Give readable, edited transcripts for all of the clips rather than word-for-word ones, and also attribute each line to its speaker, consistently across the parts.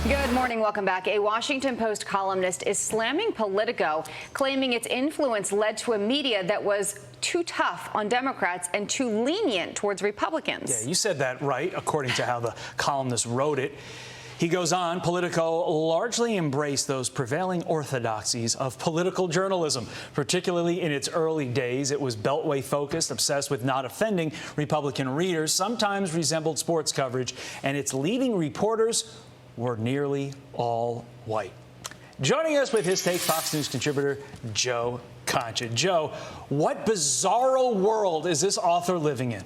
Speaker 1: Good morning. Welcome back. A Washington Post columnist is slamming Politico, claiming its influence led to a media that was too tough on Democrats and too lenient towards Republicans.
Speaker 2: Yeah, you said that right, according to how the columnist wrote it. He goes on, Politico largely embraced those prevailing orthodoxies of political journalism. Particularly in its early days, it was beltway focused, obsessed with not offending Republican readers, sometimes resembled sports coverage, and its leading reporters were nearly all white. Joining us with his take, Fox News contributor Joe Concha. Joe, what bizarro world is this author living in?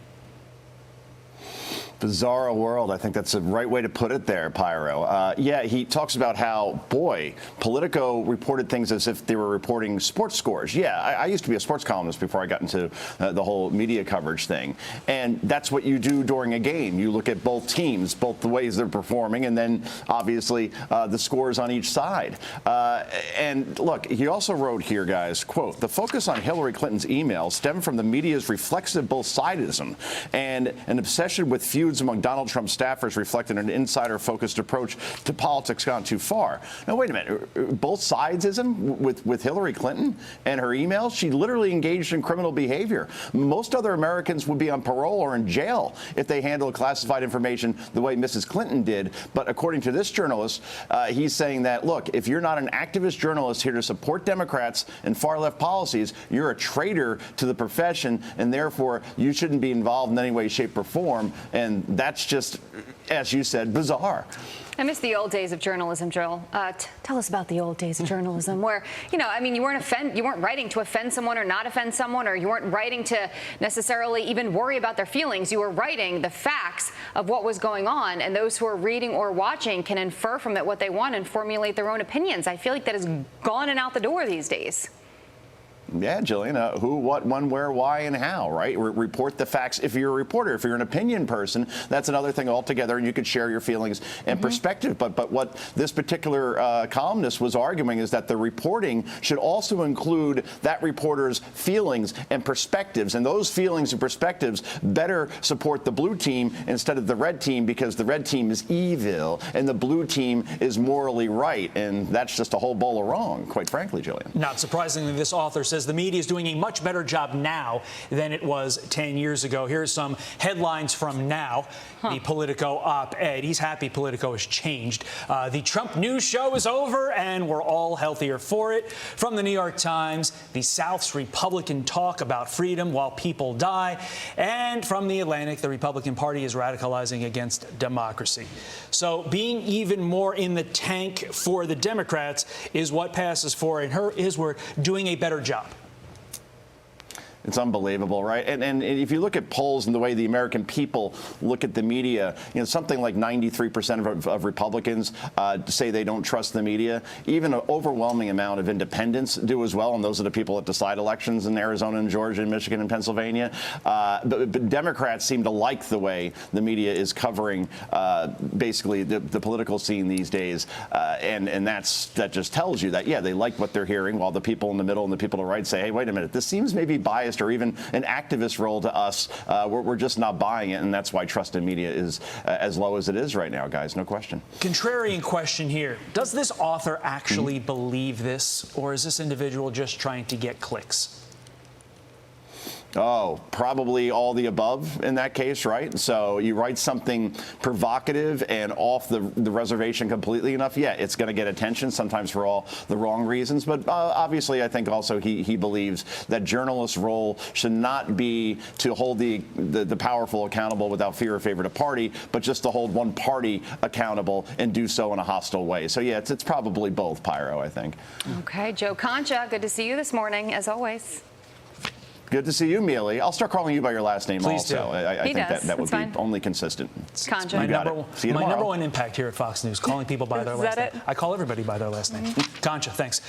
Speaker 3: Bizarro world. I think that's the right way to put it there, Pyro. Yeah, he talks about how, boy, Politico reported things as if they were reporting sports scores. Yeah, I used to be a sports columnist before I got into the whole media coverage thing. And that's what you do during a game. You look at both teams, both the ways they're performing, and then obviously the scores on each side. And look, he also wrote here, guys, quote, the focus on Hillary Clinton's emails stemmed from the media's reflexive both-sidism and an obsession with feuds among Donald Trump staffers reflected an insider-focused approach to politics gone too far. Now, wait a minute. Both sidesism with Hillary Clinton and her emails? She literally engaged in criminal behavior. Most other Americans would be on parole or in jail if they handled classified information the way Mrs. Clinton did. But according to this journalist, he's saying that, look, if you're not an activist journalist here to support Democrats and far-left policies, you're a traitor to the profession, and therefore you shouldn't be involved in any way, shape, or form. And that's just, as you said, bizarre.
Speaker 1: I miss the old days of journalism, Joel. Tell us about the old days of journalism where, you know, I mean, you weren't writing to offend someone or not offend someone, or you weren't writing to necessarily even worry about their feelings. You were writing the facts of what was going on, and those who are reading or watching can infer from it what they want and formulate their own opinions. I feel like that has gone and out the door these days.
Speaker 3: Yeah, Jillian, who, what, when, where, why, and how, right? Report the facts. If you're a reporter, if you're an opinion person, that's another thing altogether, and you could share your feelings and perspective. But what this particular columnist was arguing is that the reporting should also include that reporter's feelings and perspectives, and those feelings and perspectives better support the blue team instead of the red team, because the red team is evil and the blue team is morally right, and that's just a whole bowl of wrong, quite frankly, Jillian.
Speaker 2: Not surprisingly, this author says the media is doing a much better job now than it was 10 years ago. Here's some headlines from now. The Politico op-ed. He's happy Politico has changed. The Trump news show is over, and we're all healthier for it. From the New York Times, the South's Republican talk about freedom while people die. And from the Atlantic, the Republican Party is radicalizing against democracy. So being even more in the tank for the Democrats is what passes for, in his word, doing a better job.
Speaker 3: It's unbelievable, right? And if you look at polls and the way the American people look at the media, you know, something like 93% of Republicans say they don't trust the media. Even an overwhelming amount of independents do as well, and those are the people that decide elections in Arizona and Georgia and Michigan and Pennsylvania. But Democrats seem to like the way the media is covering basically the political scene these days, and that just tells you that, yeah, they like what they're hearing, while the people in the middle and the people to the right say, hey, wait a minute, this seems maybe biased or even an activist role to us. We're just not buying it, and that's why trust in media is as low as it is right now, guys. No question.
Speaker 2: Contrarian question here. Does this author actually believe this, or is this individual just trying to get clicks?
Speaker 3: Oh, probably all the above in that case, right? So you write something provocative and off the reservation completely enough, yeah, it's going to get attention, sometimes for all the wrong reasons. But obviously, I think also he believes that journalists' role should not be to hold the powerful accountable without fear or favor to party, but just to hold one party accountable and do so in a hostile way. So, yeah, it's probably both, Pyro, I think.
Speaker 1: Okay, Joe Concha, good to see you this morning, as always.
Speaker 3: Good to see you, Mealy. I'll start calling you by your last name.
Speaker 2: Please
Speaker 3: also.
Speaker 2: do.
Speaker 3: I think that would be only consistent.
Speaker 1: Concha.
Speaker 2: My number one impact here at Fox News, calling people by their last name. I call everybody by their last name. Concha, thanks.